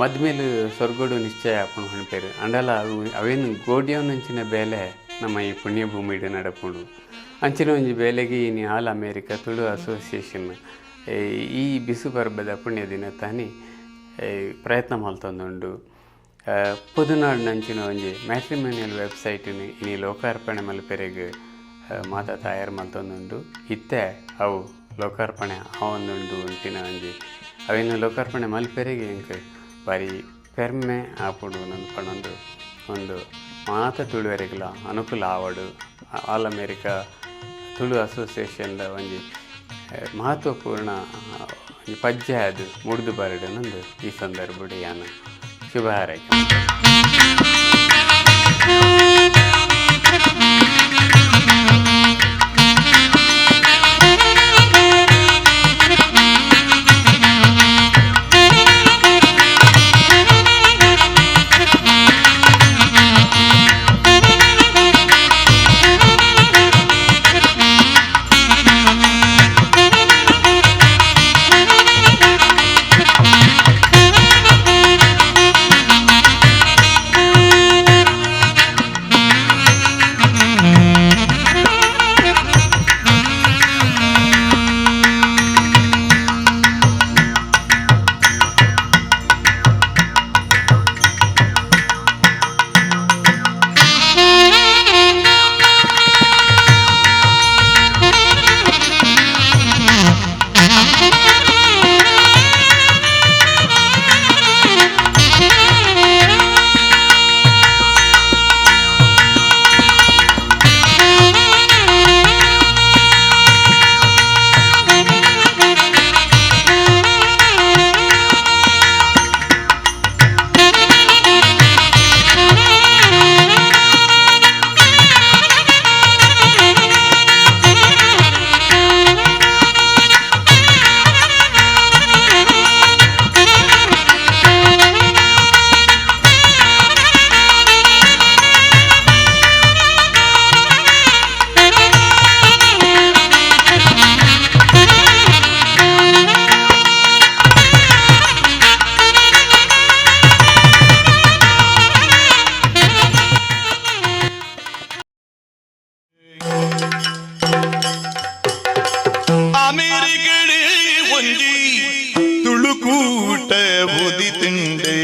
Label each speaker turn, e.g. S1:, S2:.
S1: ಮದ್ಮೇಲೆ ಸ್ವರ್ಗೋಡು ನಿಶ್ಚಯ ಆಪುಂಡು ಹೊಣಪೇರು ಅಂಡಲ ಅವೇನು ಗೋಡಿಯವನಂಚಿನ ಬೇಲೆ ನಮ್ಮ ಈ ಪುಣ್ಯಭೂಮಿಡು ನಡಪುಂಡು ಅಂಚಿನ ಒಂಜಿ ಬೇಲೆಗೆ ಇನಿ ಆಲ್ ಅಮೇರಿಕಾ ತುಳು ಅಸೋಸಿಯೇಷನ್ ಈ ಬಿಸು ಪರ್ಬದ ಪುಣ್ಯ ದಿನ ತಾನಿ ಪ್ರಯತ್ನ ಮಲ್ತೊಂದುಂಡು ಪೊದುನಾಡಿನಂಚಿನ ಒಂಜಿ ಮ್ಯಾಟ್ರಿಮೋನಿಯಲ್ ವೆಬ್ಸೈಟ್ని ಇನಿ ಲೋಕಾರ್ಪಣೆ ಮಲ್ಪೆರೆಗ್ ಮಾತ ತಯಾರು ಮಲ್ತೊಂದುಂಡು ಇತ್ತೆ ಅವು ಲೋಕಾರ್ಪಣೆ ಆವೊಂದುಂಡು ಅಂಚಿನ ಒಂಜಿ ಅವೇನು ಲೋಕಾರ್ಪಣೆ ಮಲ್ಪೆರೆಗೆ ಇಂಕ್ ಬಾರಿ ಪೆರ್ಮೆ ಆಪುಂಡು ನನ್ಪನೊಂದು ಒಂದು ಮಾತ ತುಳುವೆರೆಗ್ಲ ಅನುಕೂಲ ಆವಡು ಆಲ್ ಅಮೇರಿಕಾ ತುಳು ಅಸೋಸಿಯೇಷನ್ದ ಒಂಜಿ ಮಹತ್ವಪೂರ್ಣ ಪಜ್ಜೆ ಅದು ಮುಡ್ದು ಬರಡನೊಂದು ಈ ಸಂದರ್ಭಡು ಯಾನು ಶುಭ ಹಾರೈಕೆ.
S2: ಅಮೆರಿಕಡೆ ಒಂಜಿ ತುಳುಕೂಟ ಓದಿ ತಿಂಡೆ